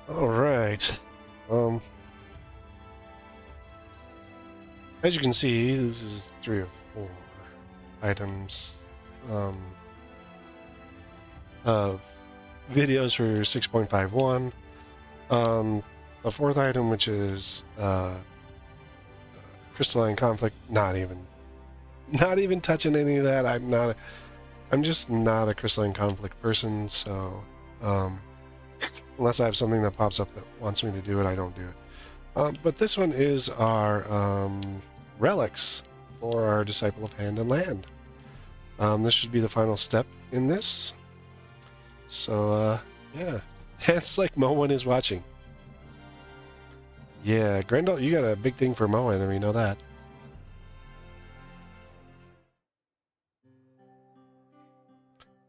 All right. Um, as you can see, this is 3 or 4 items of videos for 6.51. The fourth item, which is crystalline conflict, not even touching any of that. I'm just not a crystalline conflict person, so unless I have something that pops up that wants me to do it, I don't do it. But this one is our relics for our Disciple of Hand and Land. This should be the final step in this. So, yeah. It's like Moen is watching. Yeah, Grendel, you got a big thing for Moen, and we know that.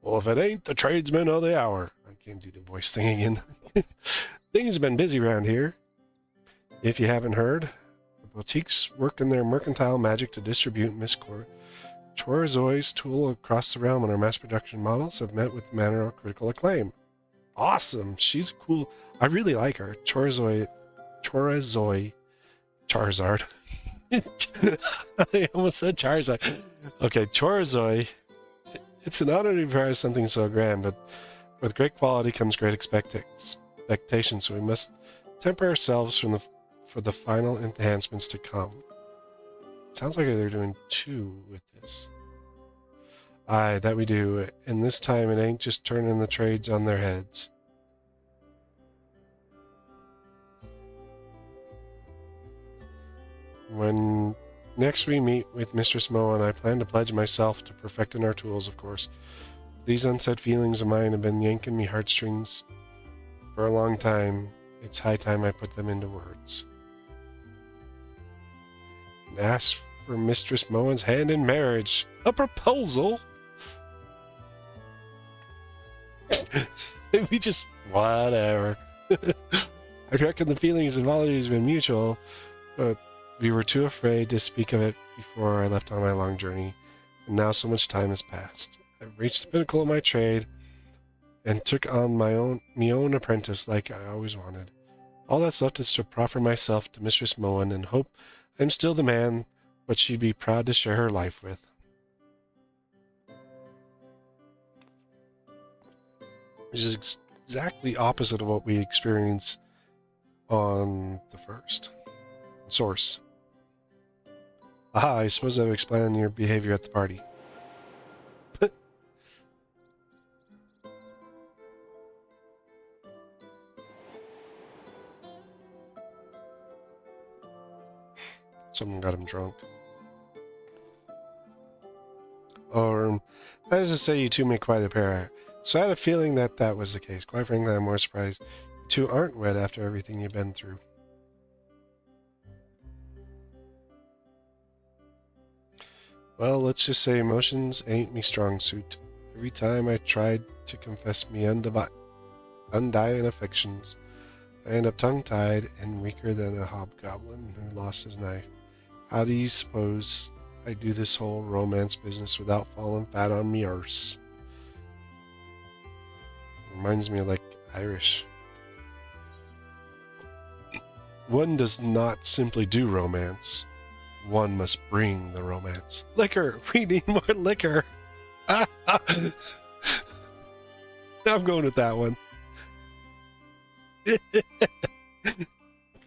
Well, if it ain't the tradesman of the hour. I can't do the voice thing again. Things have been busy around here. If you haven't heard, the boutiques work in their mercantile magic to distribute Miss Chorizoi's tool across the realm, and our mass production models have met with manner of critical acclaim. Awesome. She's cool. I really like her. Chorizoi Charizard. I almost said Charizard. Okay, Chorizoi. It's an honor to be part of something so grand, but with great quality comes great expectation, so we must temper ourselves for the final enhancements to come. Sounds like they're doing 2 with this. Aye, that we do. And this time it ain't just turning the trades on their heads. When next we meet with Mistress Moen, I plan to pledge myself to perfecting our tools, of course. These unsaid feelings of mine have been yanking me heartstrings for a long time. It's high time I put them into words. And ask for Mistress Moen's hand in marriage. A proposal? We just... whatever. I reckon the feelings have always been mutual, but we were too afraid to speak of it before I left on my long journey, and now so much time has passed. I've reached the pinnacle of my trade, and took on my own apprentice like I always wanted. All that's left is to proffer myself to Mistress Moen and hope I'm still the man what she'd be proud to share her life with. Which is exactly opposite of what we experience on the first source. Aha, I suppose that would explain your behavior at the party. Someone got him drunk. Or, that is to say, you two make quite a pair. So I had a feeling that that was the case. Quite frankly, I'm more surprised you two aren't wed after everything you've been through. Well, let's just say emotions ain't me strong suit. Every time I tried to confess me undying affections, I end up tongue-tied and weaker than a hobgoblin who lost his knife. How do you suppose I do this whole romance business without falling fat on me arse? Reminds me of like Irish. One does not simply do romance. One must bring the romance. Liquor! We need more liquor! I'm going with that one.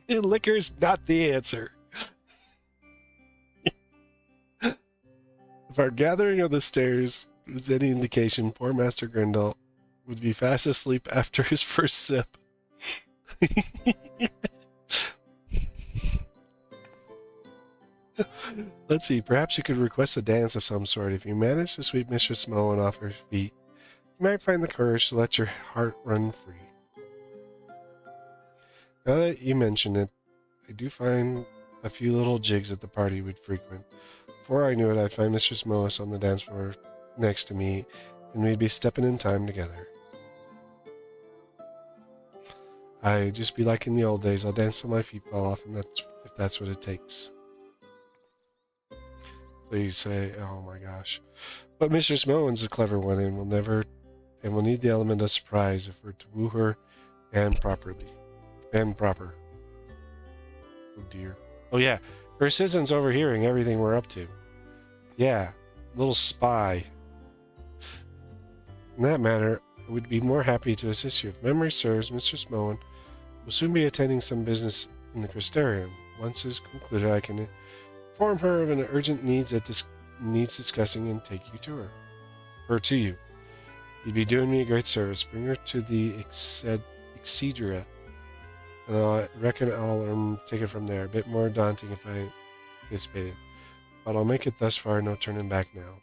Liquor's not the answer. If our gathering of the stairs was any indication, poor Master Grendel would be fast asleep after his first sip. Let's see, perhaps you could request a dance of some sort. If you manage to sweep Mistress Moen off her feet, you might find the courage to let your heart run free. Now that you mention it, I do find a few little jigs at the party we'd frequent. Before I knew it, I'd find Mistress Moes on the dance floor next to me, and we'd be stepping in time together. I'd just be like in the old days. I'll dance till my feet fall off, and if that's what it takes. So you say, oh my gosh. But Mistress Moen's a clever one, and will need the element of surprise if we're to woo her and properly. and proper. Oh dear. Oh yeah, her assistant's overhearing everything we're up to. Yeah, little spy. In that matter, I would be more happy to assist you. If memory serves, Mr. Moen will soon be attending some business in the Crystarium. Once it's concluded, I can inform her of an urgent needs that needs discussing and take you to her to you. You'd be doing me a great service. Bring her to the Excedra, and I reckon I'll take it from there. A bit more daunting if I anticipated, but I'll make it thus far. No turning back now.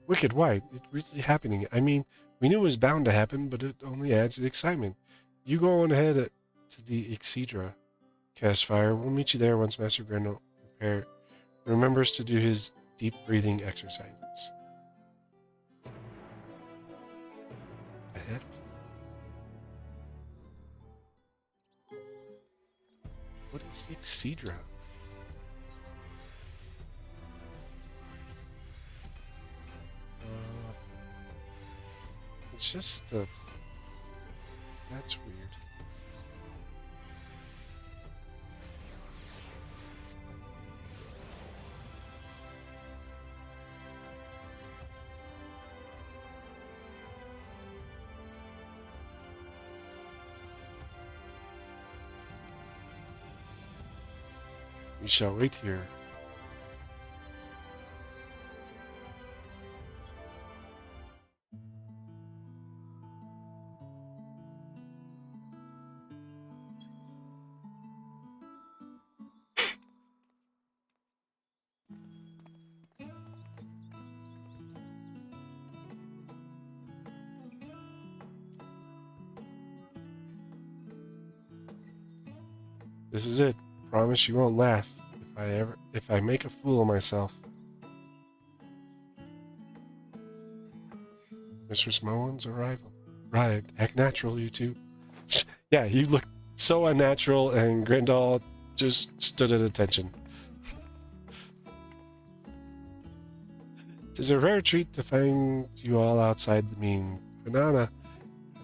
Wicked, why? It's really happening. I mean, we knew it was bound to happen, but it only adds to the excitement. You go on ahead to the Excedra, cast fire. We'll meet you there once Master Grendel remembers to do his deep breathing exercises. Ahead. What is the Excedra? It's just the... That's weird. We shall wait here. This is it. Promise you won't laugh if I make a fool of myself. Mr. Moen's arrived. Act natural, you two. Yeah, you look so unnatural, and Grendel just stood at attention. Tis a rare treat to find you all outside the mean. Banana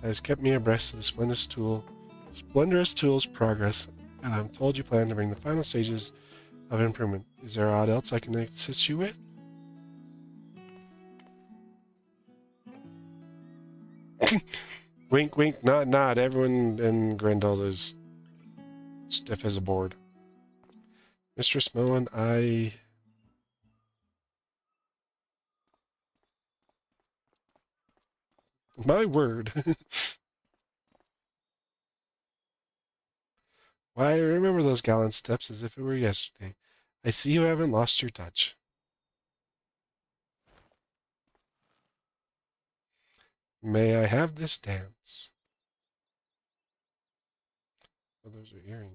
has kept me abreast of the splendorous tool's progress, and I'm told you plan to bring the final stages of improvement. Is there aught else I can assist you with? Wink, wink, nod, nod. Everyone in Grendel is stiff as a board. Mistress Moen, my word. Why, I remember those gallant steps as if it were yesterday. I see you haven't lost your touch. May I have this dance? Oh, those are earrings.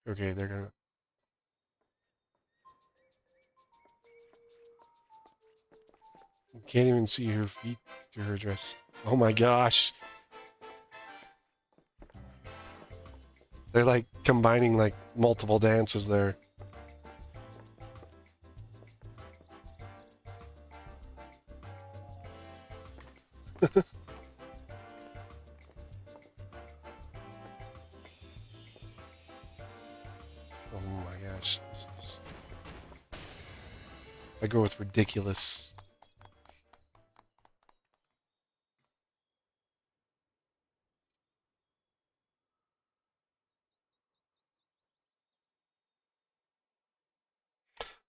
Okay, they're gonna... You can't even see her feet through her dress. Oh my gosh. They're like combining like multiple dances there. Oh my gosh. This is... I go with ridiculous.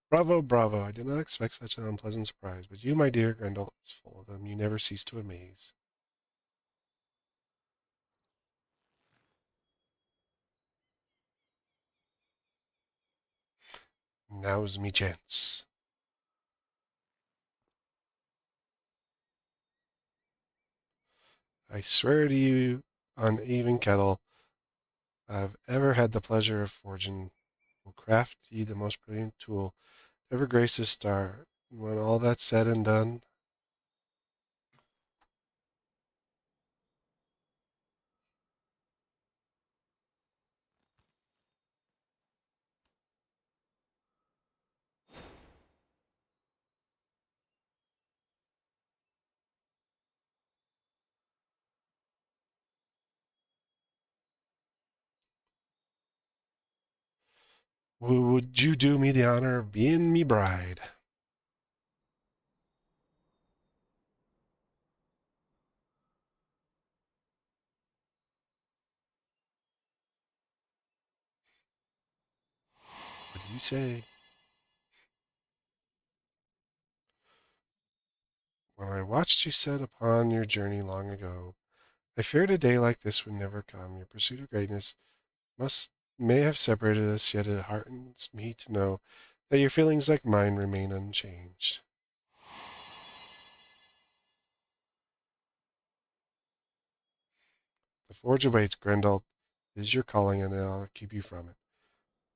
Bravo, bravo. I did not expect such an unpleasant surprise, but you, my dear Grendel, is full of them. You never cease to amaze. Now's me chance. I swear to you, on even kettle, I've ever had the pleasure of forging, will craft ye the most brilliant tool ever graced this star. When all that's said and done, Would you do me the honor of being me bride? What do you say? When I watched you set upon your journey long ago, I feared a day like this would never come. Your pursuit of greatness must may have separated us, yet it heartens me to know that your feelings like mine remain unchanged. The forge awaits, Grendel. It is your calling, and I'll keep you from it.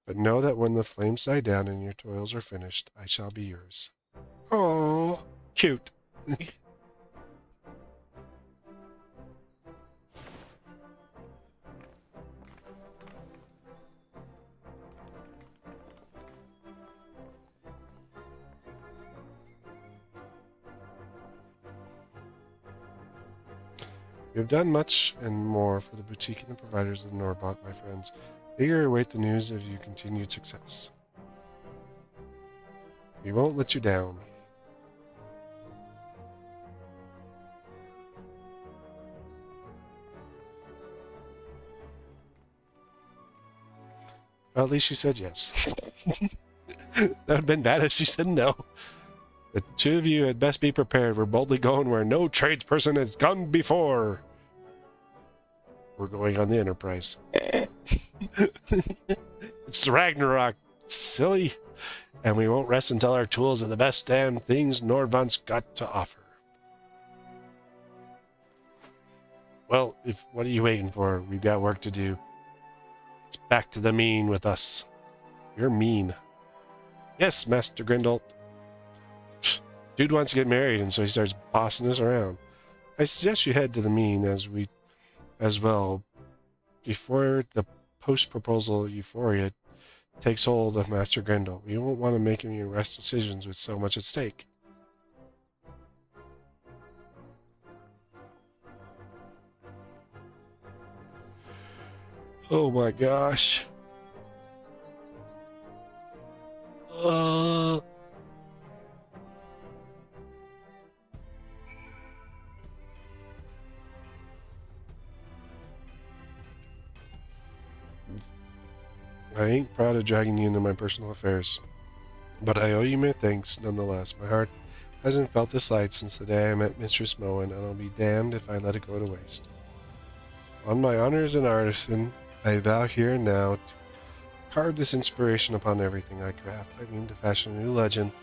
But know that when the flames die down and your toils are finished, I shall be yours. Oh, cute. You have done much and more for the boutique and the providers of Norbont, my friends. Eager await the news of your continued success. We won't let you down. Well, at least she said yes. That would have been bad if she said no. The two of you had best be prepared. We're boldly going where no tradesperson has gone before. We're going on the Enterprise. It's the Ragnarok, silly. And we won't rest until our tools are the best damn things Nordvant's got to offer. Well, what are you waiting for? We've got work to do. It's back to the mean with us. You're mean. Yes, Master Grindal. Dude wants to get married, and so he starts bossing us around. I suggest you head to the mean as well before the post-proposal euphoria takes hold of Master Grendel. We won't want to make any rash decisions with so much at stake. Oh my gosh. Uh, I ain't proud of dragging you into my personal affairs, but I owe you my thanks nonetheless. My heart hasn't felt this light since the day I met Mistress Moen, and I'll be damned if I let it go to waste. On my honor as an artisan, I vow here and now to carve this inspiration upon everything I craft. I mean to fashion a new legend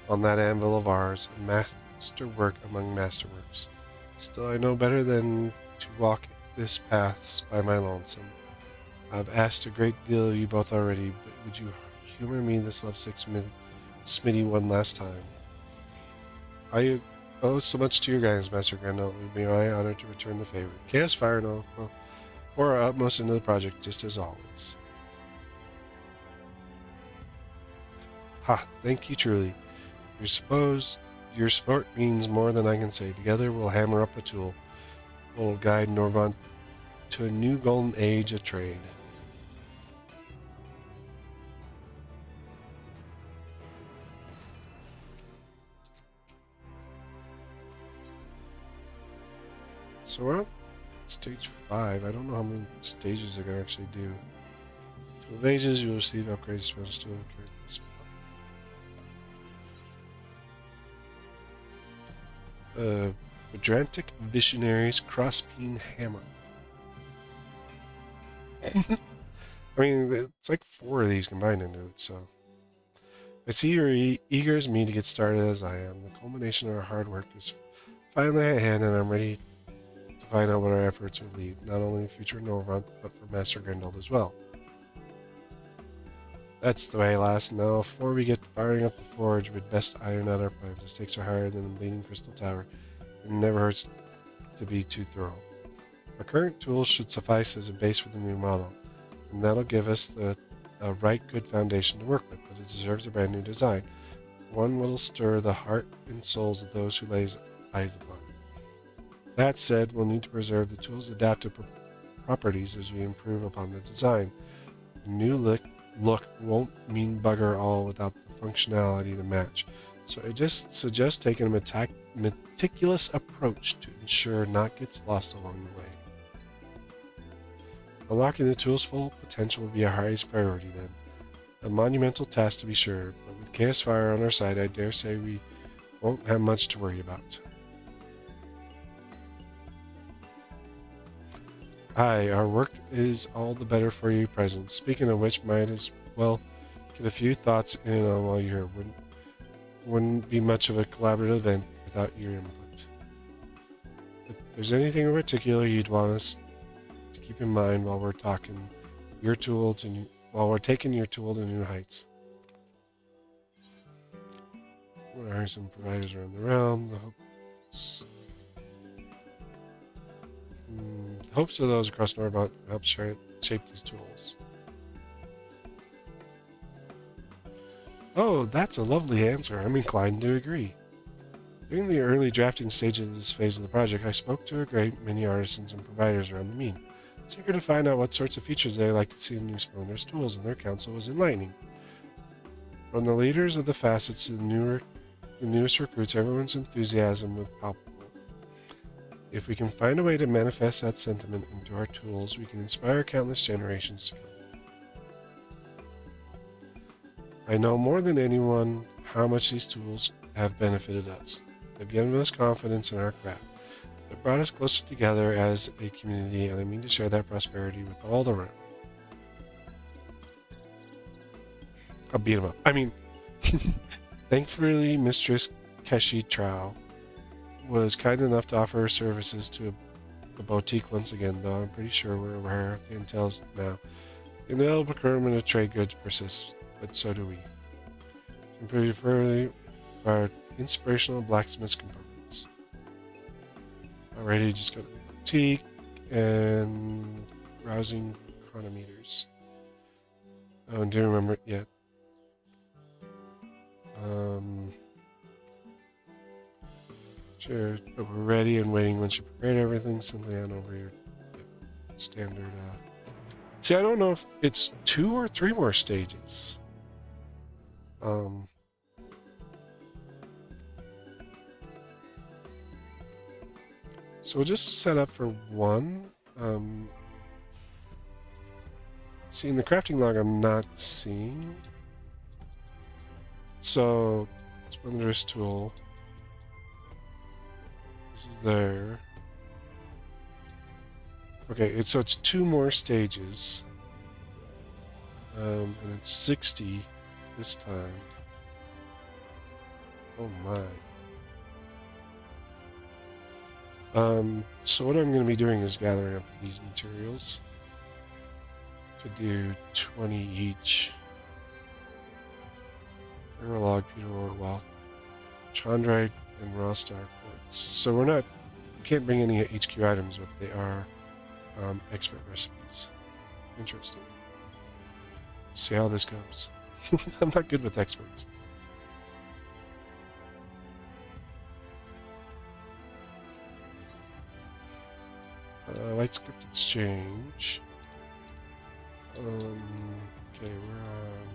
on that anvil of ours, a masterwork among masterworks. Still, I know better than to walk this path by my lonesome. I've asked a great deal of you both already, but would you humor me this lovesick Smitty one last time? I owe so much to your guidance, Master Grendel. It would be my honor to return the favor. Chaos Fire and I'll pour our utmost into the project, just as always. Ha! Thank you truly. Your support means more than I can say. Together we'll hammer up a tool. We'll guide Norvant to a new golden age of trade. So we're on stage 5. I don't know how many stages they're going to actually do. 12 ages, you'll receive upgraded spells to Quadrantic Visionaries Crosspeen Hammer. I mean, it's like 4 of these combined into it, so. I see you're eager as me to get started as I am. The culmination of our hard work is finally at hand, and I'm ready to find out what our efforts will lead, not only in future Norvant, but for Master Grendel as well. That's the way, lass. Now, before we get firing up the forge, we'd best iron out our plans. The stakes are higher than the Bleeding Crystal Tower, and it never hurts to be too thorough. Our current tools should suffice as a base for the new model, and that'll give us a right good foundation to work with, but it deserves a brand new design. One will stir the heart and souls of those who lay eyes upon it. That said, we'll need to preserve the tool's adaptive properties as we improve upon the design. The new look won't mean bugger all without the functionality to match. So I just suggest taking a meticulous approach to ensure not gets lost along the way. Unlocking the tool's full potential will be our highest priority then. A monumental task to be sure, but with Chaos Fire on our side, I dare say we won't have much to worry about. Aye, our work is all the better for your presence. Speaking of which, might as well get a few thoughts in on while you're here. Wouldn't be much of a collaborative event without your input. If there's anything in particular you'd want us to keep in mind while we're taking your tool to new heights. We'll hire some providers around the realm. The hopes of those across Norbont help shape these tools. Oh, that's a lovely answer. I'm inclined to agree. During the early drafting stages of this phase of the project, I spoke to a great many artisans and providers around the mean. It's eager to find out what sorts of features they like to see in new spawners' tools, and their counsel was enlightening. From the leaders of the facets to the newest recruits, everyone's enthusiasm was palpable. If we can find a way to manifest that sentiment into our tools, we can inspire countless generations to come. I know more than anyone how much these tools have benefited us. They've given us confidence in our craft. They've brought us closer together as a community, and I mean to share that prosperity with all the realm. I'll beat him up. I mean, thankfully, Mistress Keshi Trow was kind enough to offer her services to the boutique once again, though I'm pretty sure we're aware of the intel's now. The inevitable procurement of trade goods persists, but so do we. And pretty further, our inspirational blacksmith's components. Already just got a boutique and browsing chronometers. Oh, and didn't remember it yet. Sure, but we're ready and waiting. Once you prepared everything, simply hand over your standard. See, I don't know if it's 2 or 3 more stages. So we'll just set up for 1. See, in the crafting log, I'm not seeing. So, Splendorous Tool. This is there. Okay, so it's 2 more stages. And it's 60 this time. Oh my. So what I'm going to be doing is gathering up these materials to do 20 each. Log, Peter Ore, Wealth, Chandrite, and Raw Star Quartz. So we can't bring any HQ items, but they are expert recipes. Interesting. Let's see how this goes. I'm not good with experts. Light Script Exchange. Okay, we're on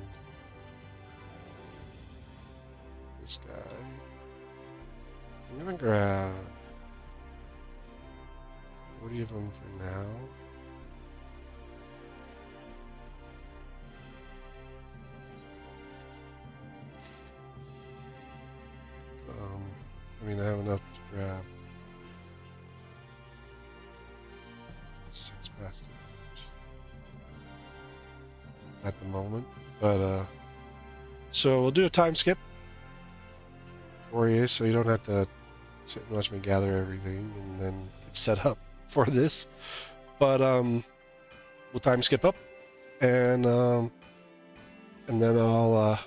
this guy. I'm gonna grab 40 of them for now. I mean, I have enough to grab 6 past at the moment, but so we'll do a time skip for you, so you don't have to sit and watch me gather everything and then get set up for this. But we'll time skip up, and then we'll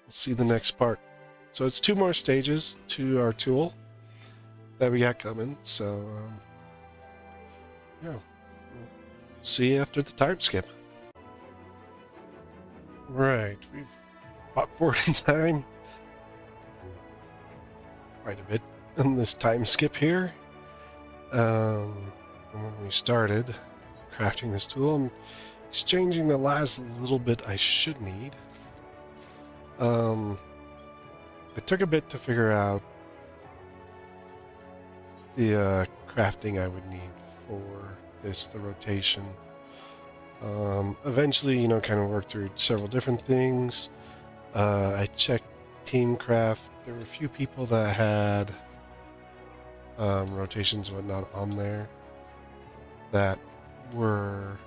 see the next part. So it's 2 more stages to our tool that we got coming. So yeah, we'll see you after the time skip. Right, we've fought forward in time quite a bit in this time skip here. When we started crafting this tool, exchanging the last little bit I should need. It took a bit to figure out the crafting I would need for the rotation. Eventually, kind of worked through several different things. I checked Teamcraft. There were a few people that had rotations and whatnot on there that were...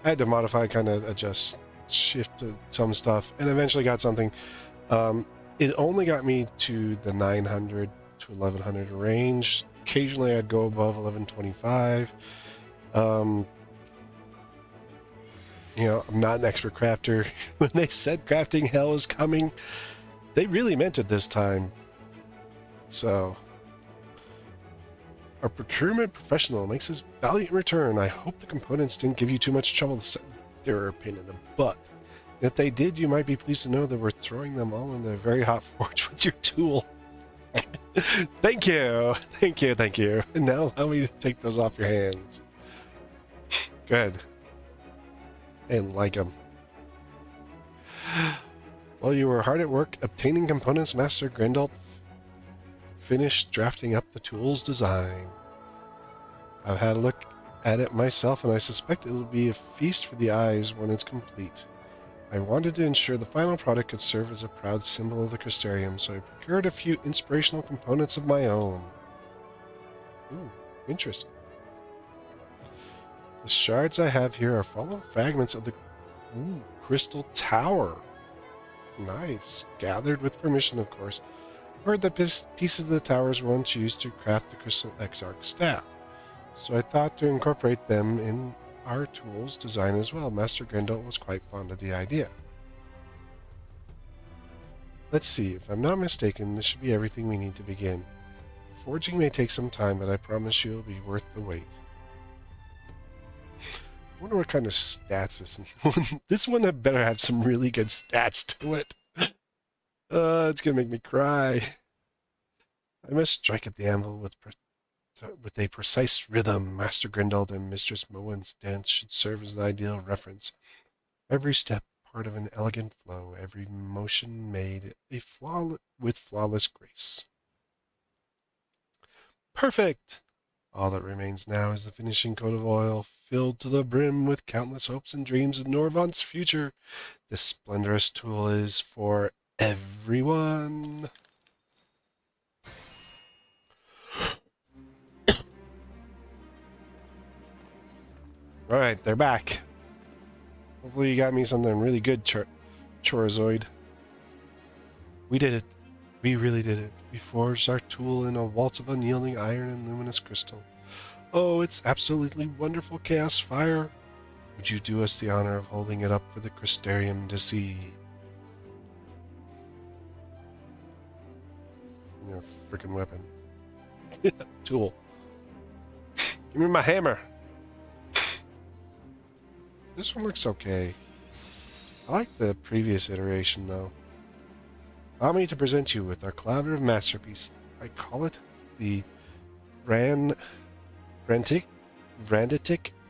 I had to modify, kind of adjust, shift some stuff, and eventually got something. It only got me to the 900 to 1100 range. Occasionally I'd go above 1125. I'm not an expert crafter. When they said crafting hell is coming, they really meant it this time. So, our procurement professional makes his valiant return. I hope the components didn't give you too much trouble to set. They were a pain in the butt. If they did, you might be pleased to know that we're throwing them all in a very hot forge with your tool. Thank you. Thank you. Thank you. And now allow me to take those off your hands. Good. And like them. While you were hard at work obtaining components, Master Grendel finished drafting up the tool's design. I've had a look at it myself, and I suspect it will be a feast for the eyes when it's complete. I wanted to ensure the final product could serve as a proud symbol of the Crystarium, so I procured a few inspirational components of my own. Ooh, interesting. The shards I have here are fallen fragments of the Crystal Tower. Nice. Gathered with permission, of course. I've heard that pieces of the towers were once used to craft the Crystal Exarch staff, so I thought to incorporate them in our tool's design as well. Master Grendel was quite fond of the idea. Let's see, if I'm not mistaken, this should be everything we need to begin. The forging may take some time, but I promise you it'll be worth the wait. I wonder what kind of stats this one. This one had better have some really good stats to it. It's gonna make me cry. I must strike at the anvil with a precise rhythm. Master Grendel and Mistress Moen's dance should serve as an ideal reference. Every step part of an elegant flow, every motion made with flawless grace. Perfect! All that remains now is the finishing coat of oil, filled to the brim with countless hopes and dreams of Norvant's future. This splendorous tool is for everyone. Alright, they're back. Hopefully you got me something really good, Chorozoid. We did it. We really did it. We forged our tool in a waltz of unyielding iron and luminous crystal. Oh, it's absolutely wonderful, Chaos Fire. Would you do us the honor of holding it up for the Crystarium to see? Your freaking weapon. Tool. Give me my hammer. This one looks okay. I like the previous iteration, though. Allow me to present you with our collaborative masterpiece. I call it the Randitic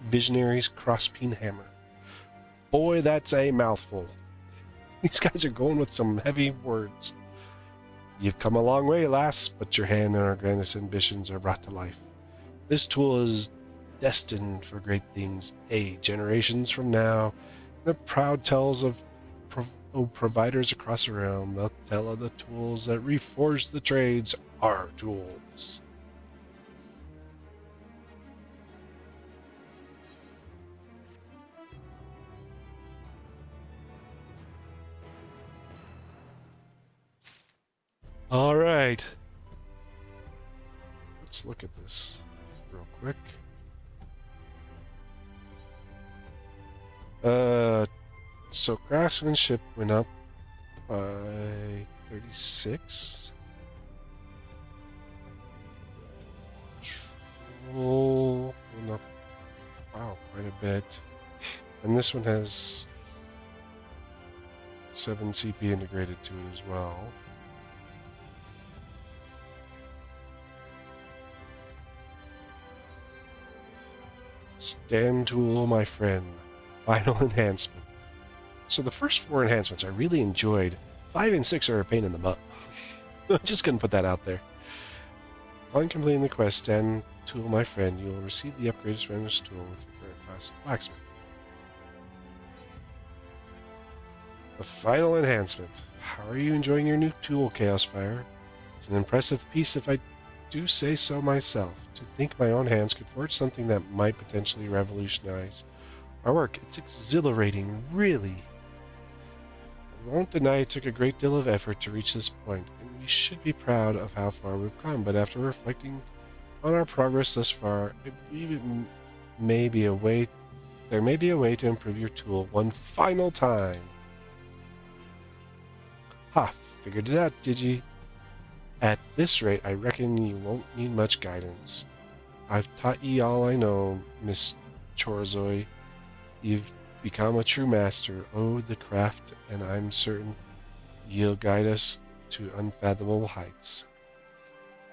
Visionaries Crosspeen Hammer. Boy, that's a mouthful. These guys are going with some heavy words. You've come a long way, lass, but your hand and our grandest ambitions are brought to life. This tool is destined for great things. Generations from now, the proud tales of providers across the realm, they'll tell of the tools that reforge the trades, our tools. All right. Let's look at this real quick. So craftsmanship went up by 36. Control went up, wow, quite a bit. And this one has 7 CP integrated to it as well. Stand tool, my friend. Final enhancement. So the first 4 enhancements I really enjoyed. 5 and 6 are a pain in the butt. Just couldn't put that out there. Upon completing the quest, stand tool, my friend, you will receive the upgraded Spanish tool with your current class of blacksmith. The final enhancement. How are you enjoying your new tool, Chaos Fire? It's an impressive piece if I do say so myself. To think my own hands could forge something that might potentially revolutionize our work. It's exhilarating, really. I won't deny it took a great deal of effort to reach this point, and we should be proud of how far we've come, but after reflecting on our progress thus far, I believe there may be a way to improve your tool one final time. Ha, figured it out, did you? At this rate, I reckon you won't need much guidance. I've taught ye all I know, Miss Chorzoi. You've become a true master. Oh, the craft, and I'm certain you'll guide us to unfathomable heights.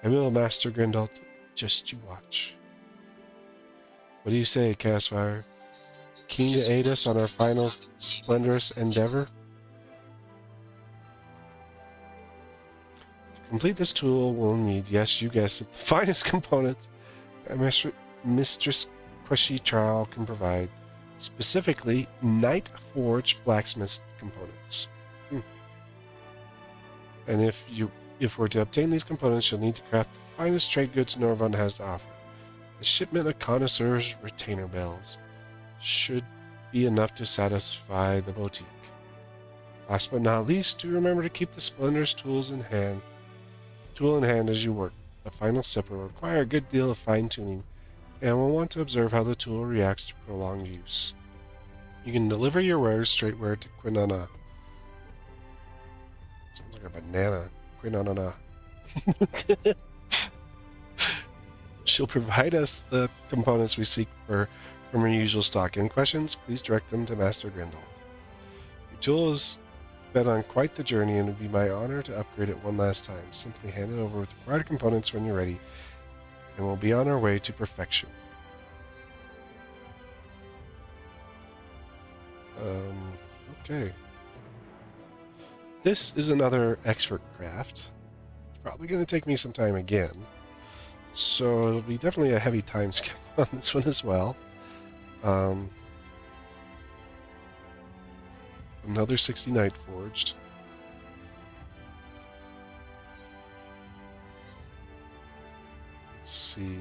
I will, Master Grindalt. Just you watch. What do you say, Chaosfire? Keen to aid us on our final splendorous endeavor? To complete this tool, we'll need, yes, you guessed it, the finest components that Mistress Queshy Trial can provide. Specifically, Night Forged blacksmith components. And if we're to obtain these components, you'll need to craft the finest trade goods Norvund has to offer. A shipment of connoisseurs' retainer bells should be enough to satisfy the boutique. Last but not least, do remember to keep the Splendor's tool in hand as you work. The final step will require a good deal of fine-tuning, and we'll want to observe how the tool reacts to prolonged use. You can deliver your wares straightware to Quinana. Sounds like a banana. Quinana. She'll provide us the components we seek from her usual stock. Any questions? Please direct them to Master Grindalt. Your tool has been on quite the journey, and it would be my honor to upgrade it one last time. Simply hand it over with the required components when you're ready, and we'll be on our way to perfection. Okay. This is another expert craft. It's probably going to take me some time again. So it'll be definitely a heavy time skip on this one as well. Another 60 Night Forged. Let's see.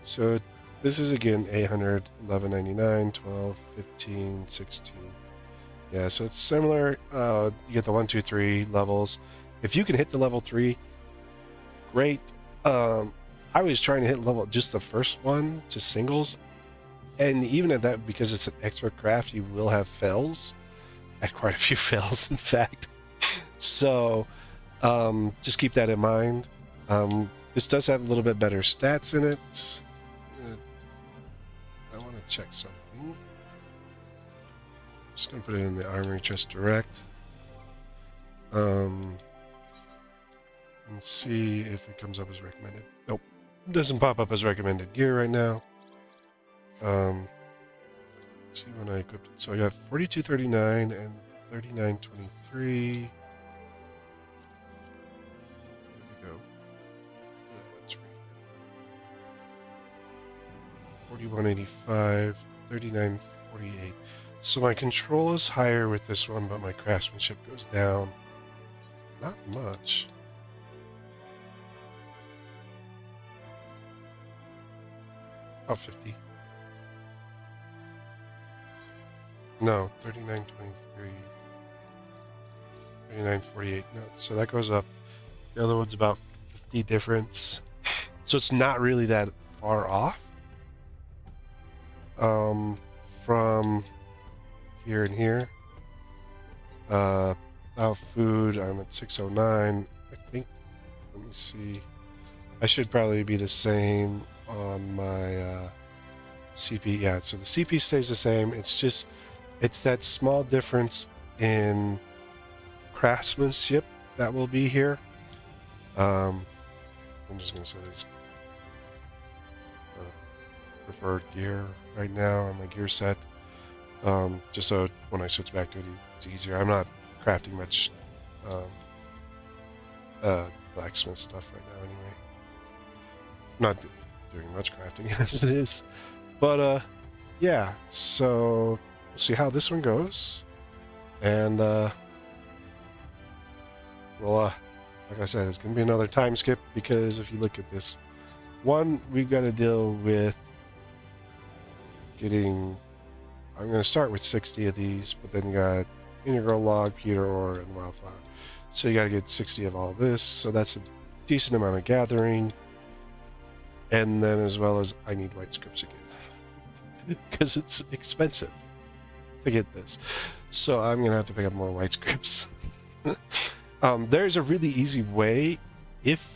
So this is again 800, 1199, 12, 15, 16. Yeah, so it's similar. You get the 1, 2, 3 levels. If you can hit the level 3, great. I was trying to hit level just the first one, just singles. And even at that, because it's an expert craft, you will have fails. I had quite a few fails, in fact. So just keep that in mind. This does have a little bit better stats in it. I want to check something. Just going to put it in the armory chest direct. And see if it comes up as recommended. Nope. It doesn't pop up as recommended gear right now. Let's see when I equipped it. So I got 4239 and 3923. There we go. That's right. 4185, 3948. So my control is higher with this one, but my craftsmanship goes down. Not much. About 50. No, 3923. 3948. No, so that goes up. The other one's about 50 difference. So it's not really that far off. From here and here. About food, I'm at 609. I think, let me see. I should probably be the same on my CP. Yeah, so the CP stays the same. It's that small difference in craftsmanship that will be here. I'm just going to say this. Preferred gear. right now on my gear set, just so when I switch back to it, it's easier. I'm not crafting much blacksmith stuff right now anyway. Not doing much crafting as it is. But yeah, so we'll see how this one goes. And well, like I said, it's going to be another time skip, because if you look at this, one, we've got to deal with getting... I'm going to start with 60 of these, but then you got integral log, pewter ore, and wildflower. So you got to get 60 of all this, so that's a decent amount of gathering. And then as well as I need white scripts again, because it's expensive to get this. So I'm going to have to pick up more white scripts. There's a really easy way if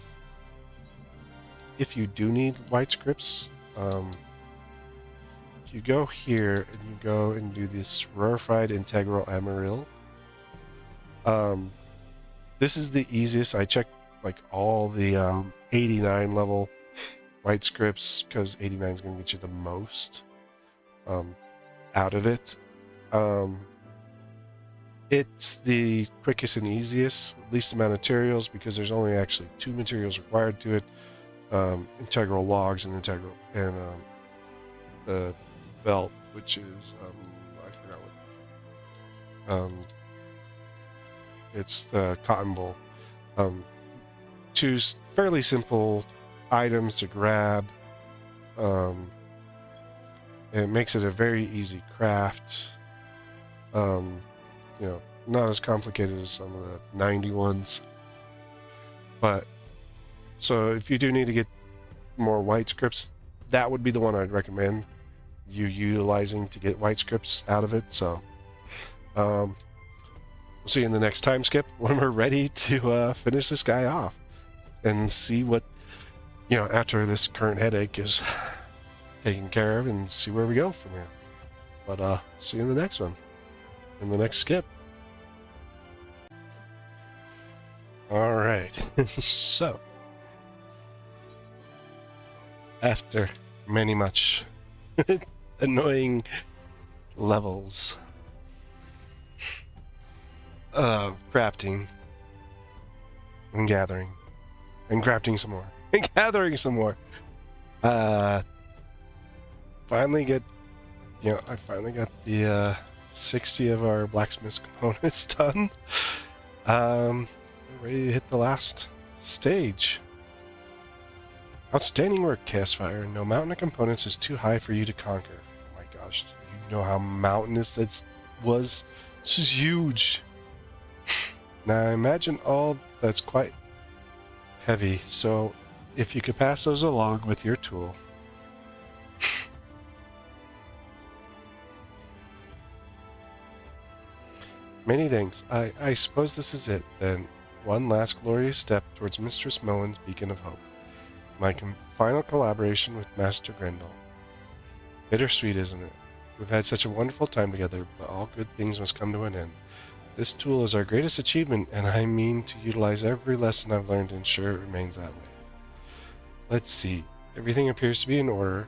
you do need white scripts. If you go here and you go and do this rarefied integral amaryl, this is the easiest. I checked like all the 89 level white scripts, because 89 is going to get you the most out of it. It's the quickest and easiest, least amount of materials, because there's only actually 2 materials required to it: integral logs and the belt, which is I forgot what. It's the cotton bowl. 2 fairly simple items to grab. It makes it a very easy craft. You know, not as complicated as some of the 90 ones. But so if you do need to get more white scripts, that would be the one I'd recommend you utilizing to get white scripts out of it. So we'll see you in the next time skip when we're ready to finish this guy off and see what, you know, after this current headache is taken care of, and see where we go from here. But see you in the next one, in the next skip. All right. So after many much annoying levels of crafting and gathering and crafting some more and gathering some more, finally get, you know, I finally got the 60 of our blacksmith components done. We're ready to hit the last stage. Outstanding work, Castfire. No mountain of components is too high for you to conquer. Oh my gosh, you know how mountainous that was? This is huge. Now I imagine all that's quite heavy, so if you could pass those along with your tool. Many thanks. I suppose this is it, then. One last glorious step towards Mistress Moen's beacon of hope. My final collaboration with Master Grendel. Bittersweet, isn't it? We've had such a wonderful time together, but all good things must come to an end. This tool is our greatest achievement, and I mean to utilize every lesson I've learned to ensure it remains that way. Let's see. Everything appears to be in order.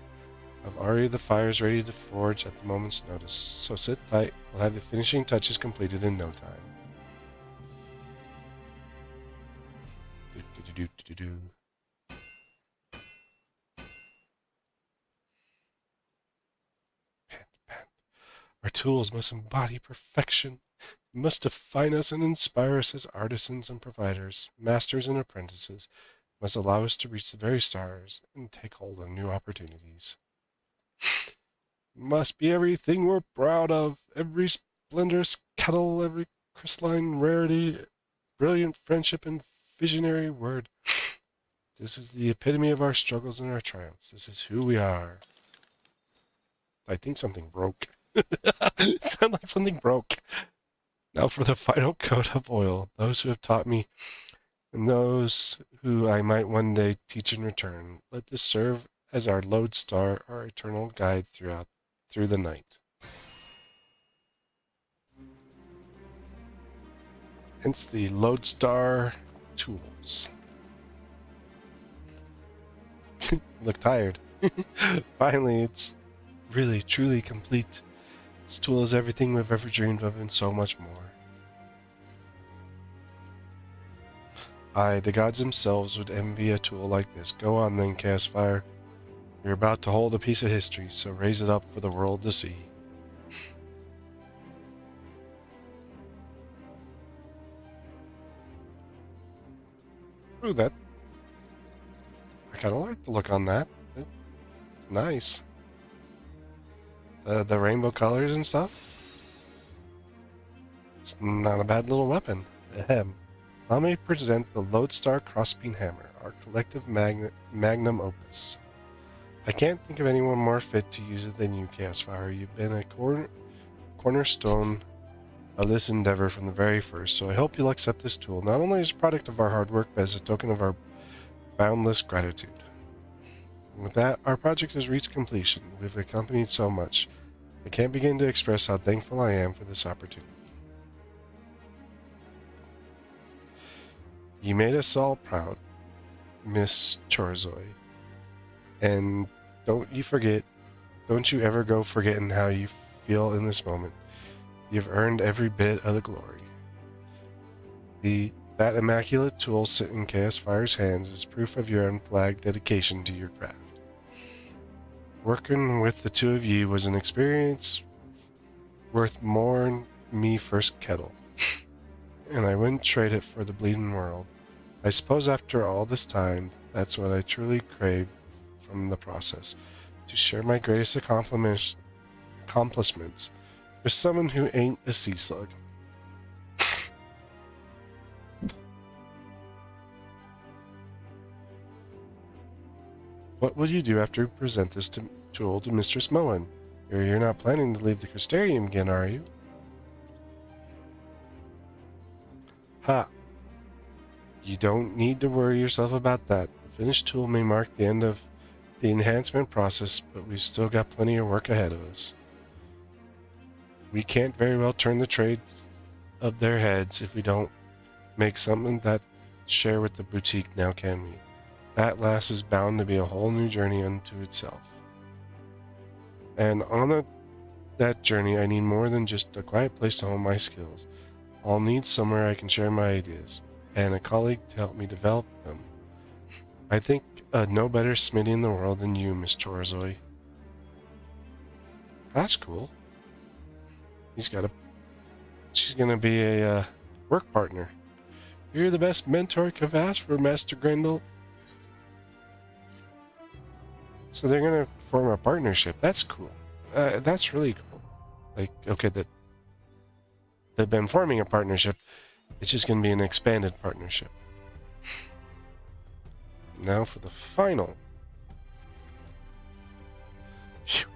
I've already the fires ready to forge at the moment's notice, so sit tight. We'll have the finishing touches completed in no time. Pant. Our tools must embody perfection. They must define us and inspire us as artisans and providers, masters and apprentices. Must allow us to reach the very stars and take hold of new opportunities. Must be everything we're proud of, every splendorous kettle, every crystalline rarity, brilliant friendship, and visionary word. This is the epitome of our struggles and our triumphs. This is who we are. I think something broke. It sounded like something broke. Now for the final coat of oil. Those who have taught me, and those who I might one day teach in return. Let this serve as our lodestar, our eternal guide through the night. Hence the lodestar tools. Look tired. Finally, it's really, truly complete. This tool is everything we've ever dreamed of and so much more. Aye, the gods themselves would envy a tool like this. Go on then, Chaos Fire. You're about to hold a piece of history, so raise it up for the world to see. Ooh, that... I kind of like the look on that. It's nice. The rainbow colors and stuff. It's not a bad little weapon. Ahem. Allow me to present the Lodestar Crossbeam Hammer, our collective magnum opus. I can't think of anyone more fit to use it than you, Chaos Fire. You've been a cornerstone of this endeavor from the very first, so I hope you'll accept this tool, not only as a product of our hard work, but as a token of our boundless gratitude. And with that, our project has reached completion. We've accomplished so much. I can't begin to express how thankful I am for this opportunity. You made us all proud, Miss Chorzoi. And don't you ever go forgetting how you feel in this moment. You've earned every bit of the glory. That immaculate tool sitting in Chaos Fire's hands is proof of your unflagged dedication to your craft. Working with the two of you was an experience worth more than me first kettle, and I wouldn't trade it for the bleeding world. I suppose after all this time, that's what I truly crave from the process, to share my greatest accomplishments with someone who ain't a sea slug. What will you do after you present this tool to Mistress Moen? You're not planning to leave the Crystarium again, are you? Ha! You don't need to worry yourself about that. The finished tool may mark the end of the enhancement process, but we've still got plenty of work ahead of us. We can't very well turn the trades of their heads if we don't make something that share with the boutique, now can we? That last is bound to be a whole new journey unto itself. And on that journey, I need more than just a quiet place to hone my skills. I'll need somewhere I can share my ideas, and a colleague to help me develop them. I think no better smithy in the world than you, Miss Chorzoi. That's cool. She's gonna be a work partner. You're the best mentor I could have asked for, Master Grendel. So they're gonna form a partnership. That's cool. That's really cool. Like, okay, they've been forming a partnership. It's just gonna be an expanded partnership. Now for the final. Phew.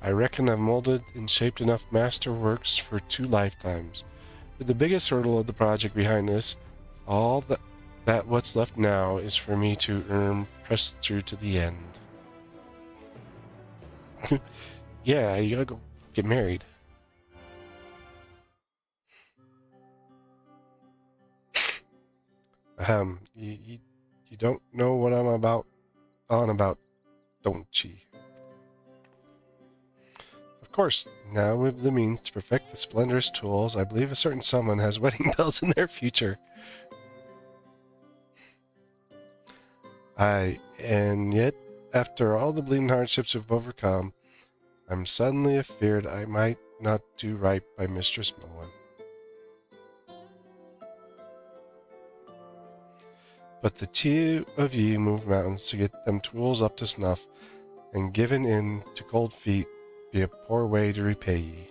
I reckon I've molded and shaped enough masterworks for 2 lifetimes. With the biggest hurdle of the project behind us, all that what's left now is for me to press through to the end. Yeah, you gotta go get married. You don't know what I'm on about, don't ye? Of course, now with the means to perfect the splendorous tools, I believe a certain someone has wedding bells in their future. And yet, after all the bleeding hardships we've overcome, I'm suddenly afeard I might not do right by Mistress Moen. But the two of ye moved mountains to get them tools up to snuff, and giving in to cold feet be a poor way to repay ye.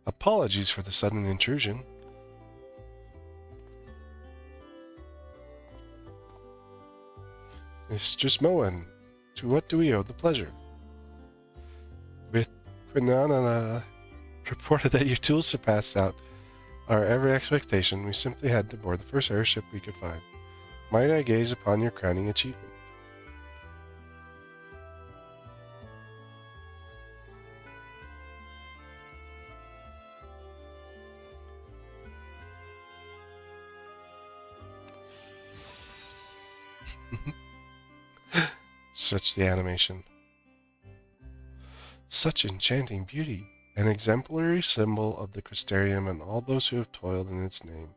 Apologies for the sudden intrusion. Mistress Moen, to what do we owe the pleasure? With Quinana reported that your tools surpassed out our every expectation, we simply had to board the first airship we could find. Might I gaze upon your crowning achievement? Such the animation. Such enchanting beauty, an exemplary symbol of the Crystarium and all those who have toiled in its name.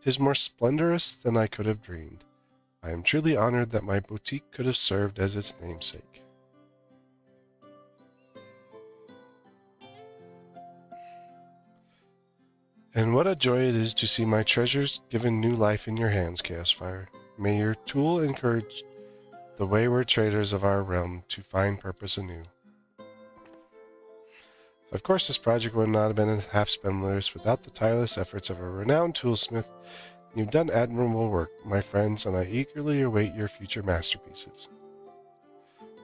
'Tis more splendorous than I could have dreamed. I am truly honored that my boutique could have served as its namesake. And what a joy it is to see my treasures given new life in your hands, Chaosfire. May your tool encourage the wayward traders of our realm to find purpose anew. Of course, this project would not have been half splendorous without the tireless efforts of a renowned toolsmith. You've done admirable work, my friends, and I eagerly await your future masterpieces.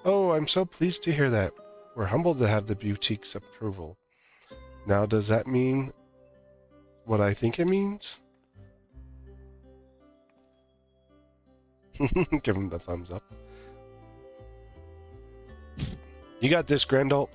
Oh, I'm so pleased to hear that. We're humbled to have the boutique's approval. Now, does that mean what I think it means? Give him the thumbs up. You got this, Grendel.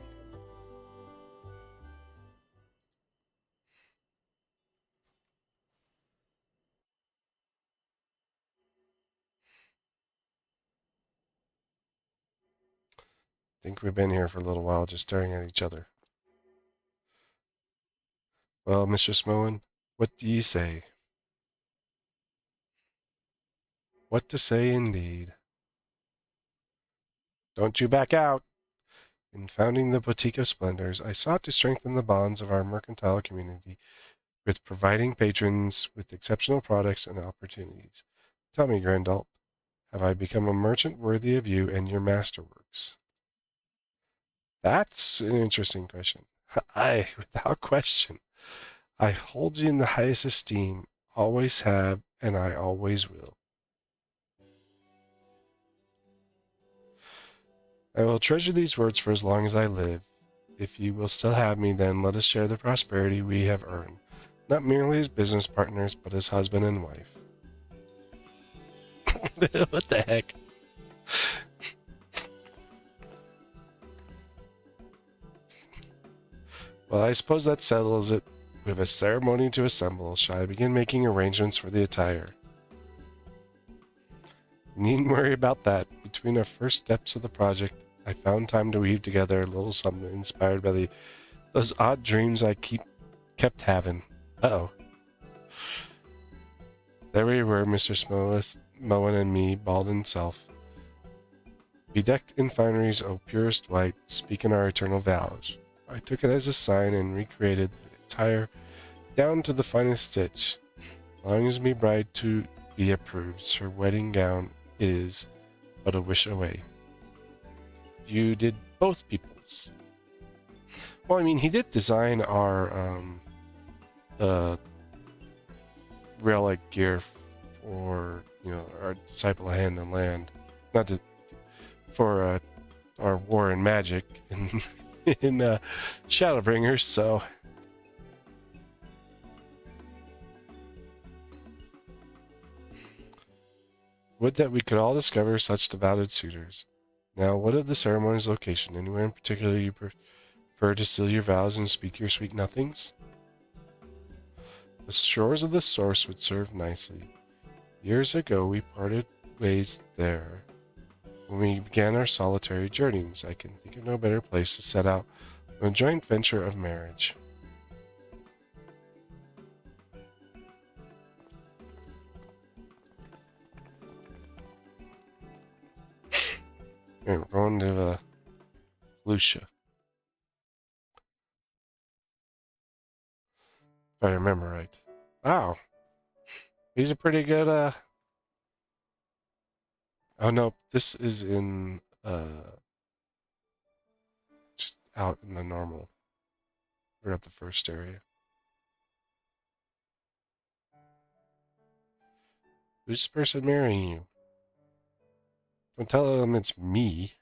I think we've been here for a little while just staring at each other. Well, Mr. Smoen, what do you say? What to say indeed. Don't you back out. In founding the Boutique of Splendors, I sought to strengthen the bonds of our mercantile community with providing patrons with exceptional products and opportunities. Tell me, Grendel, have I become a merchant worthy of you and your masterworks? That's an interesting question. Without question, I hold you in the highest esteem, always have, and I always will. I will treasure these words for as long as I live. If you will still have me, then let us share the prosperity we have earned, not merely as business partners, but as husband and wife. What the heck? Well, I suppose that settles it. We have a ceremony to assemble. Shall I begin making arrangements for the attire? You needn't worry about that. Between our first steps of the project, I found time to weave together a little something inspired by those odd dreams I kept having. Uh-oh. There we were, Mr. Moen and me, bald and self, bedecked in fineries of purest white, speaking our eternal vows. I took it as a sign and recreated the attire down to the finest stitch. Long as me bride to be approves, her wedding gown is but a wish away. You did both people's. Well, I mean, he did design our relic gear for, our Disciple of Hand and Land, not to, for our War and Magic in Shadowbringers. So would that we could all discover such devoted suitors. Now, what of the ceremony's location? Anywhere in particular you prefer to seal your vows and speak your sweet nothings? The shores of the source would serve nicely. Years ago, we parted ways there. When we began our solitary journeys, I can think of no better place to set out on a joint venture of marriage. We're going to Lucia, if I remember right. Wow, he's a pretty good. Oh no, this is in just out in the normal. We're at the first area. Who's this person marrying you? Don't tell them it's me.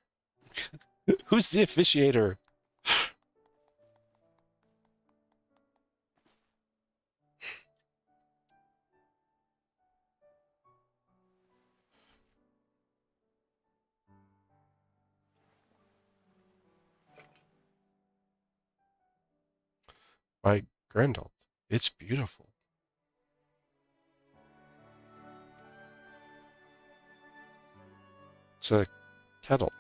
Who's the officiator? By Grendel. It's beautiful. It's a kettle.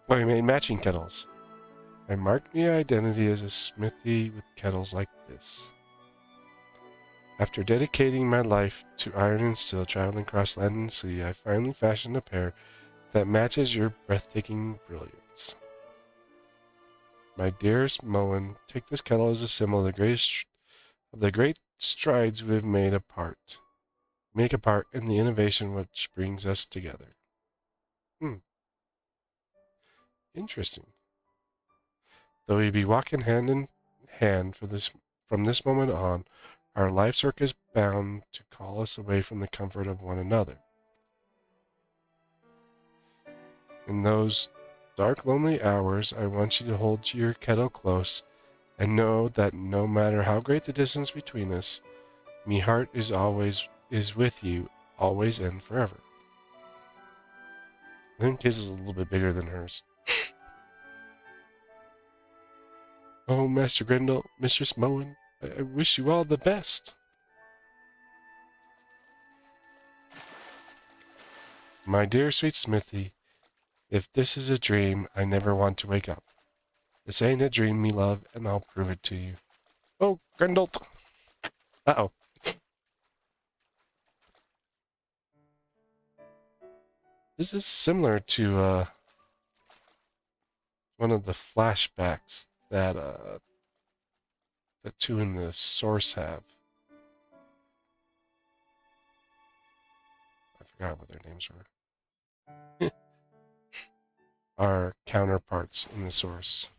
Oh, we made matching kettles. I marked my identity as a smithy with kettles like this. After dedicating my life to iron and steel, traveling across land and sea, I finally fashioned a pair that matches your breathtaking brilliance. My dearest Moen, take this kettle as a symbol of the great strides we have made apart. Make a part in the innovation which brings us together. Interesting. Though we be walking hand in hand from this moment on, our life's work is bound to call us away from the comfort of one another. In those dark, lonely hours, I want you to hold your kettle close and know that no matter how great the distance between us, me heart is with you, always and forever. I think his is a little bit bigger than hers. Oh, Master Grendel, Mistress Moen, I wish you all the best. My dear sweet Smithy, if this is a dream, I never want to wake up. This ain't a dream, me love, and I'll prove it to you. Oh, Grendel! Uh-oh. This is similar to one of the flashbacks that the two in the source have. I forgot what their names were. Our counterparts in the source.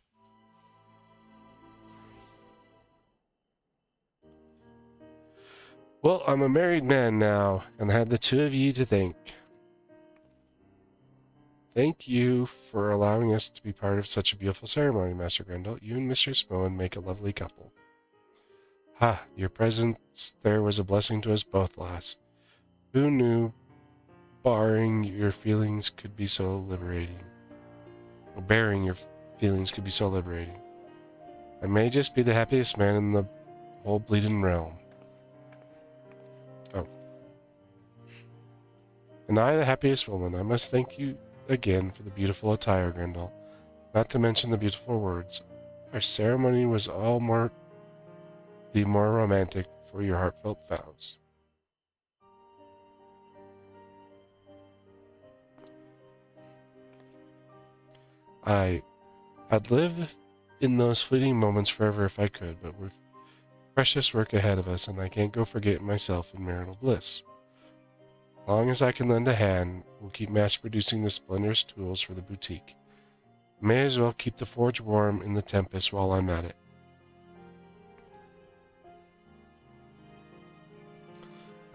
Well, I'm a married man now, and I have the two of you to thank. Thank you for allowing us to be part of such a beautiful ceremony, Master Grendel. You and Mr. Moen make a lovely couple. Ha, your presence there was a blessing to us both, lass. Who knew barring your feelings could be so liberating? Or bearing your feelings could be so liberating. I may just be the happiest man in the whole bleeding realm. Oh. And I the happiest woman. I must thank you again for the beautiful attire, Grendel. Not to mention the beautiful words. Our ceremony was the more romantic for your heartfelt vows. I'd live in those fleeting moments forever if I could, but we've precious work ahead of us, and I can't go forgetting myself in marital bliss. Long as I can lend a hand, we'll keep mass-producing the splendorous tools for the boutique. May as well keep the forge warm in the tempest while I'm at it.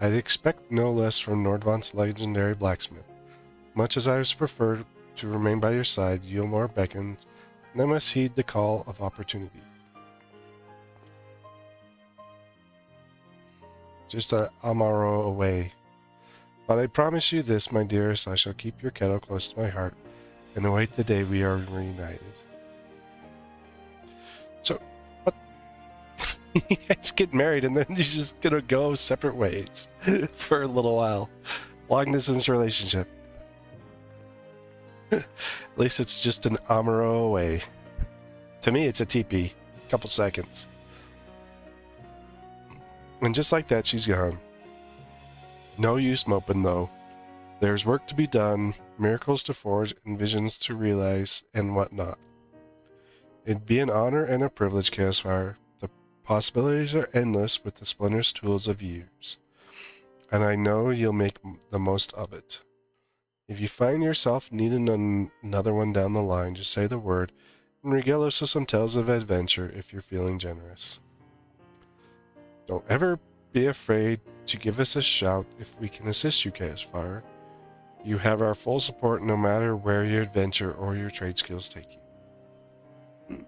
I'd expect no less from Nordvant's legendary blacksmith. Much as I would prefer to remain by your side, Yulmore beckons, and I must heed the call of opportunity. Just a Amaro away. But I promise you this, my dearest, I shall keep your kettle close to my heart and await the day we are reunited. So, what? You guys get married and then you're just gonna go separate ways for a little while. Long distance relationship. At least it's just an Amaro away. To me, it's a TP. Couple seconds. And just like that, she's gone. No use moping, though. There's work to be done, miracles to forge, and visions to realize, and whatnot. It'd be an honor and a privilege, Chaosfire. The possibilities are endless with the splendorous tools of years. And I know you'll make the most of it. If you find yourself needing another one down the line, just say the word, and regale us with some tales of adventure if you're feeling generous. Don't ever be afraid to give us a shout if we can assist you, Chaosfire. You have our full support no matter where your adventure or your trade skills take you. I'm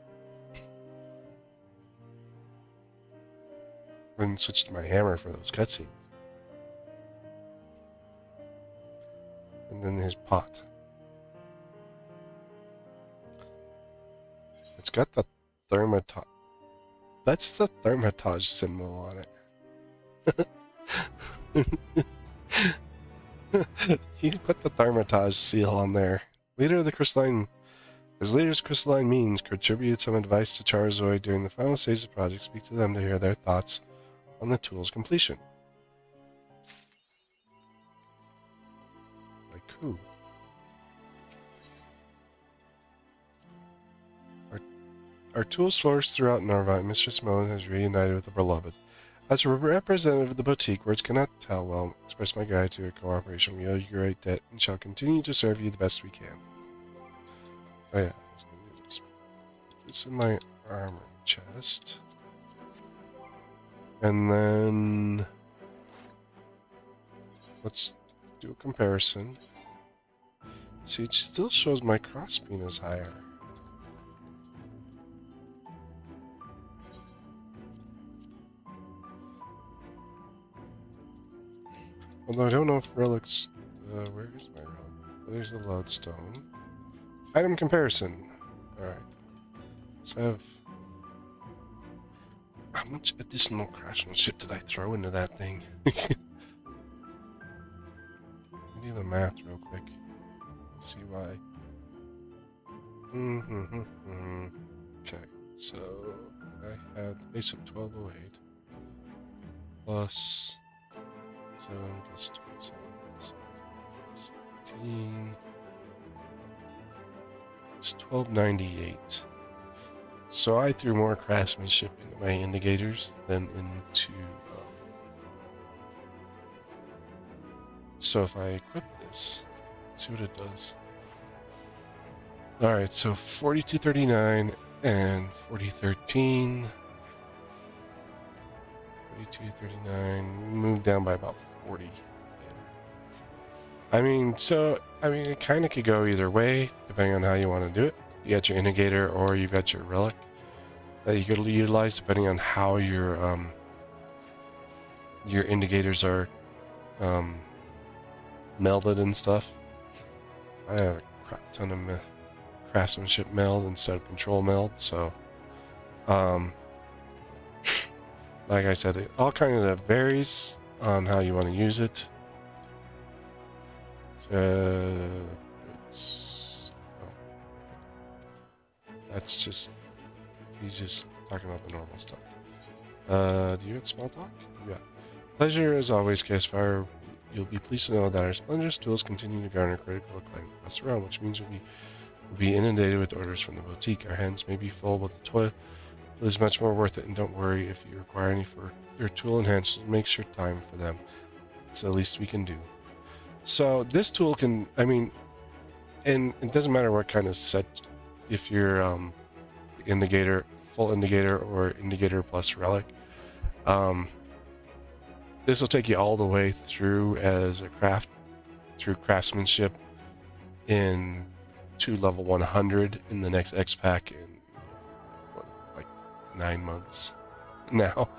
going to switch to my hammer for those cutscenes. And then his pot. It's got the thermatage. That's the thermatage symbol on it. He put the Thermitage seal on there. Leader of the Crystalline. As leader's Crystalline means, contribute some advice to Charizard during the final stage of the project. Speak to them to hear their thoughts on the tool's completion. Like who? Our tools flourish throughout Narvite. Mistress Moen has reunited with the beloved. As a representative of the boutique, words cannot tell well express my gratitude and cooperation. We owe you great debt and shall continue to serve you the best we can. Oh yeah, I was gonna do this. Put this in my armor chest. And then let's do a comparison. See, it still shows my crossbeam is higher. Although I don't know if relics... where is my relic? Oh, there's the lodestone. Item comparison. Alright. So I have... How much additional craftsmanship did I throw into that thing? Let me do the math real quick. See why. Okay, so I had the base of 1208 plus 7 plus 27 plus 18 it's 1298. So I threw more craftsmanship into my indicators than into. So if I equip this, let's see what it does. Alright, so 4239 and 4013. 4239 moved down by about 40. I mean, it kind of could go either way, depending on how you want to do it. You got your indicator, or you've got your relic that you could utilize, depending on how your indicators are melded and stuff. I have a crap ton of craftsmanship meld instead of control meld, so like I said, it all kind of varies on how you want to use it. That's just, he's just talking about the normal stuff. Do you have small talk? Yeah. Pleasure as always, Casefire. You'll be pleased to know that our splendorous tools continue to garner critical acclaim across the realm, which means we'll be inundated with orders from the boutique. Our hands may be full, but the toil is much more worth it, and don't worry if you require any for your tool enhancements. Make sure time for them. It's the least we can do. So this tool can, I mean, and it doesn't matter what kind of set, if you're indicator, full indicator, or indicator plus relic. This will take you all the way through as a through craftsmanship in to level 100 in the next X pack in what, like 9 months now.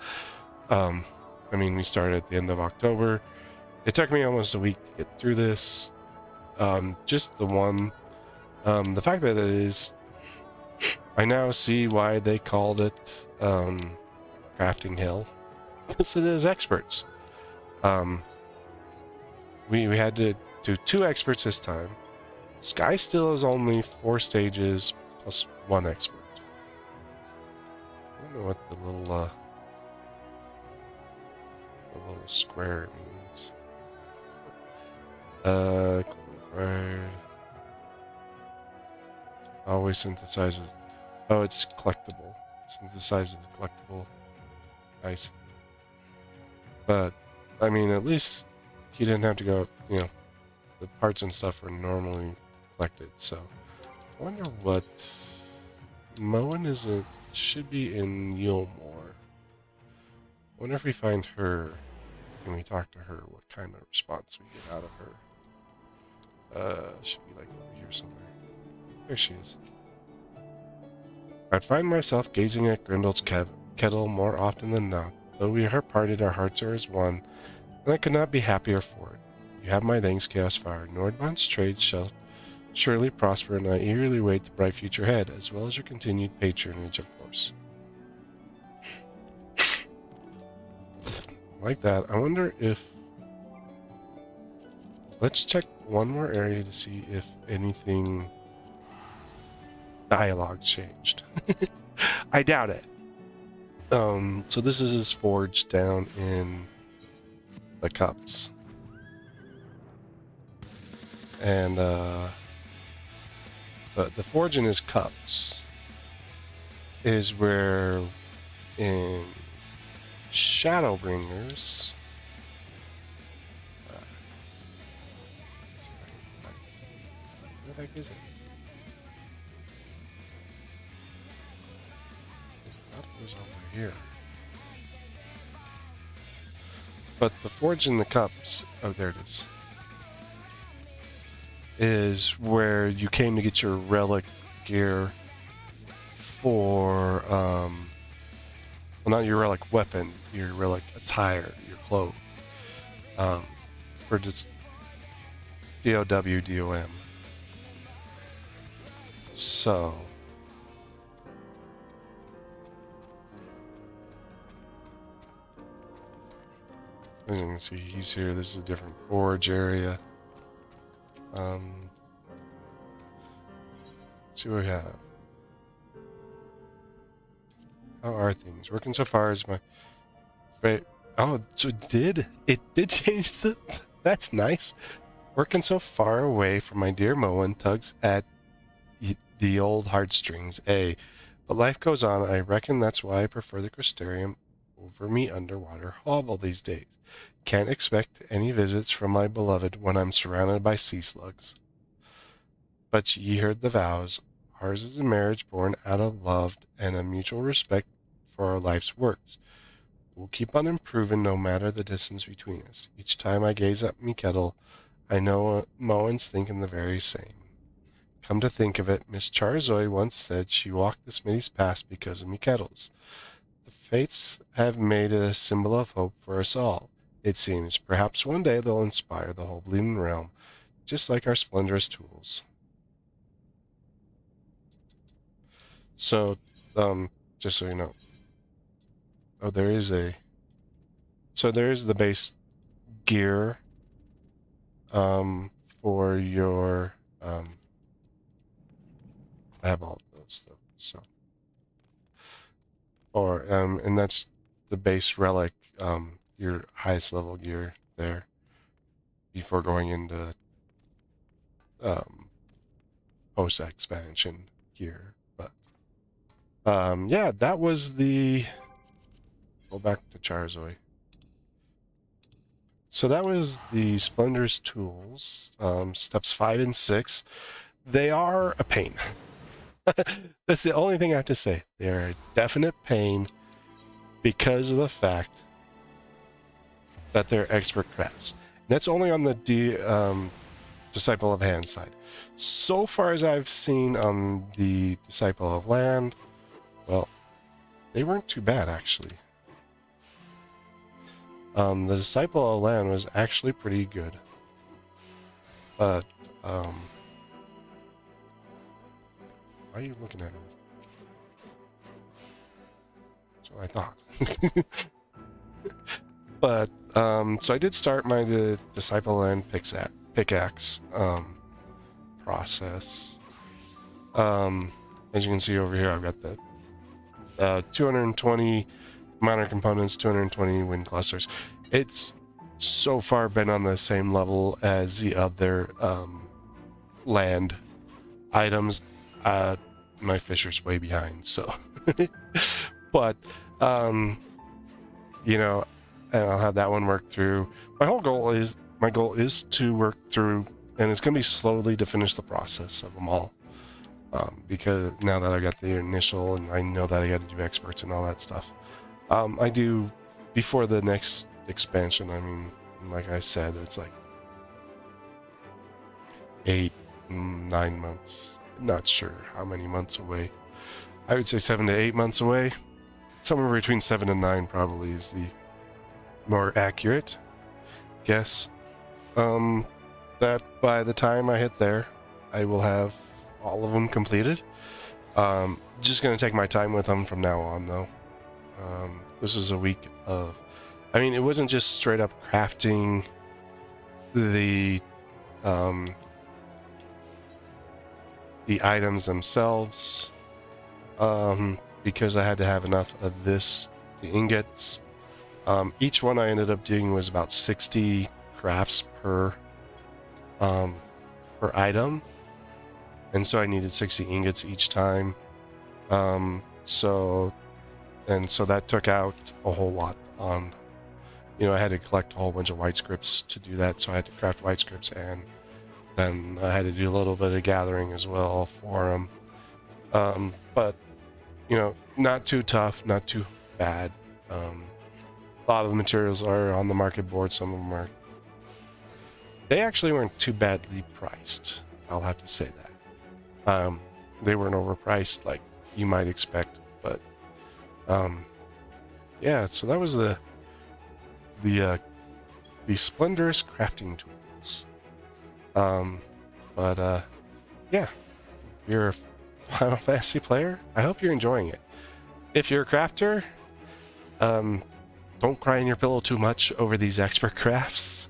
I mean, we started at the end of October. It took me almost a week to get through this. Just the one. The fact that it is, I now see why they called it Crafting Hill, because it is experts. We had to do 2 experts this time. Sky still is only 4 stages plus 1 expert. I don't know what the little square means. Required. Always synthesizes. Oh, it's collectible. Synthesizes collectible. Nice. But I mean, at least he didn't have to go. You know, the parts and stuff are normally collected. So I wonder what Moen is. Should be in Yulmore. Wonder if we find her. When we talk to her, what kind of response we get out of her. Should be like over here somewhere. There she is. I find myself gazing at Grindel's kettle more often than not. Though we are parted, our hearts are as one, and I could not be happier for it. You have my thanks, Chaosfire. Nordmann's trade shall surely prosper, and I eagerly await the bright future ahead, as well as your continued patronage, of course. like that. I wonder if... Let's check one more area to see if anything... dialogue changed. I doubt it. So this is his forge down in the cups. And the forge in his cups is where in Shadowbringers what the heck is it? That was over here. But the forge in the cups, oh there it is where you came to get your relic gear for well, not your relic weapon, your relic attire, your cloak, for just DOW, DOM. So as you can see, he's here. This is a different forge area. Let's see what we have. How are things? Working so far is my favorite. Oh, so it did change the... That's nice. Working so far away from my dear Moen tugs at the old heartstrings, but life goes on. I reckon that's why I prefer the Crystarium over me underwater hovel these days. Can't expect any visits from my beloved when I'm surrounded by sea slugs. But ye heard the vows. Ours is a marriage born out of love and a mutual respect for our life's works. We'll keep on improving no matter the distance between us. Each time I gaze at me kettle, I know Moen's thinking the very same. Come to think of it, Miss Charzoi once said she walked the Smithy's pass because of me kettles. The fates have made it a symbol of hope for us all. It seems perhaps one day they'll inspire the whole bleeding realm, just like our splendorous tools. So, just so you know. Oh, there is a... So there is the base gear, for your, I have all of those though, so. Or, and that's the base relic, your highest level gear there before going into, post-expansion gear. But, yeah, that was the... Go back to Charzoi. So that was the Splendor's tools, steps 5 and 6. They are a pain. That's the only thing I have to say. They're a definite pain because of the fact that they're expert crafts. And that's only on the Disciple of Hand side. So far as I've seen on the Disciple of Land, well, they weren't too bad actually. The Disciple of Land was actually pretty good. But, why are you looking at me? So I thought. But, so I did start my Disciple Land pickaxe, process. As you can see over here, I've got the 220 minor components, 220 wind clusters. It's so far been on the same level as the other land items. My fisher's way behind, so but you know, and I'll have that one worked through. My goal is to work through, and it's going to be slowly to finish the process of them all, because now that I got the initial and I know that I got to do experts and all that stuff. I do, before the next expansion, I mean, like I said, it's like 8, 9 months. Not sure how many months away. I would say 7 to 8 months away. Somewhere between 7 and 9 probably is the more accurate guess. That by the time I hit there, I will have all of them completed. Just going to take my time with them from now on, though. This is a week of I mean, it wasn't just straight up crafting um, the items themselves, because I had to have enough of this, the ingots. Each one I ended up doing was about 60 crafts per item, and so I needed 60 ingots each time. So that took out a whole lot on, I had to collect a whole bunch of white scripts to do that, so I had to craft white scripts, and then I had to do a little bit of gathering as well for them. But, not too tough, not too bad. A lot of the materials are on the market board, some of them are... They actually weren't too badly priced, I'll have to say that. They weren't overpriced like you might expect, but yeah, so that was the Splendorous crafting tools. Yeah, if you're a Final Fantasy player, I hope you're enjoying it. If you're a crafter, don't cry in your pillow too much over these expert crafts.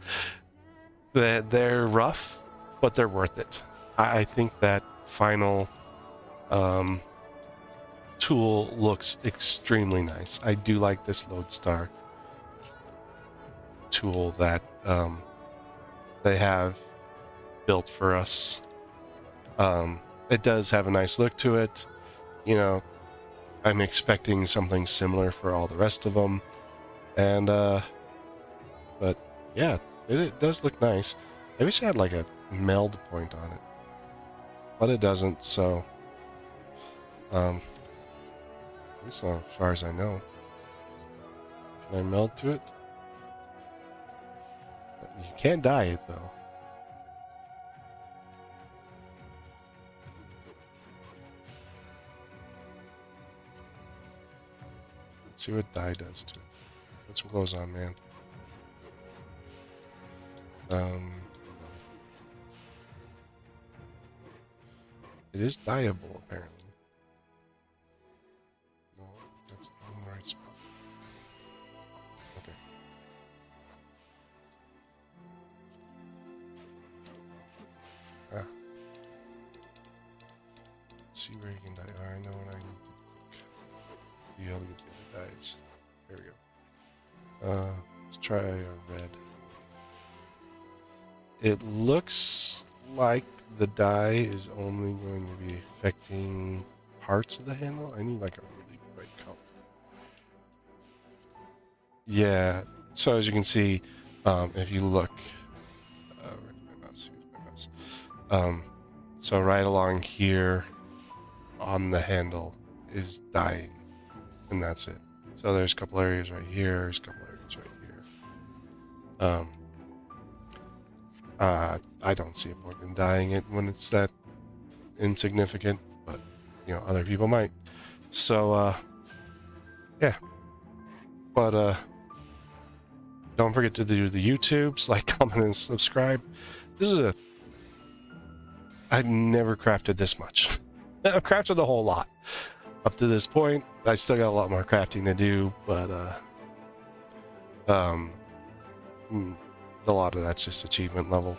They're rough, but they're worth it. I think that final tool looks extremely nice. I do like this Lodestar tool that they have built for us. It does have a nice look to it. I'm expecting something similar for all the rest of them, and but yeah, it does look nice. I wish it had like a meld point on it, but it doesn't, so at least not as far as I know. Can I meld to it? You can't dye it though. Let's see what dye does to it. Put some clothes on, man. It is dyeable, apparently. No, that's not in the right spot. Okay. Ah. Let's see where you can dye. Oh, I know what I need to look. You have to get the other dyes. There we go. Let's try a red. It looks like the dye is only going to be affecting parts of the handle. I need like a really bright color. Yeah, so as you can see, if you look, where's my mouse? So right along here on the handle is dyeing, and that's it. So there's a couple areas right here, there's a couple areas right here. I don't see a point in dyeing it when it's that insignificant, but other people might. So yeah, but don't forget to do the YouTubes, like, comment, and subscribe. I've never crafted this much. I've crafted a whole lot up to this point. I still got a lot more crafting to do, but a lot of that's just achievement level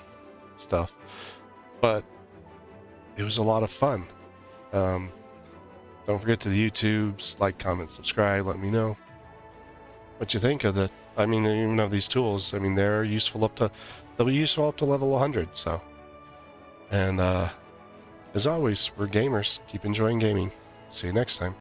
stuff, but it was a lot of fun. Don't forget to the YouTubes, like, comment, subscribe, let me know what you think of even of these tools. They'll be useful up to level 100. So, and as always, we're gamers. Keep enjoying gaming. See you next time.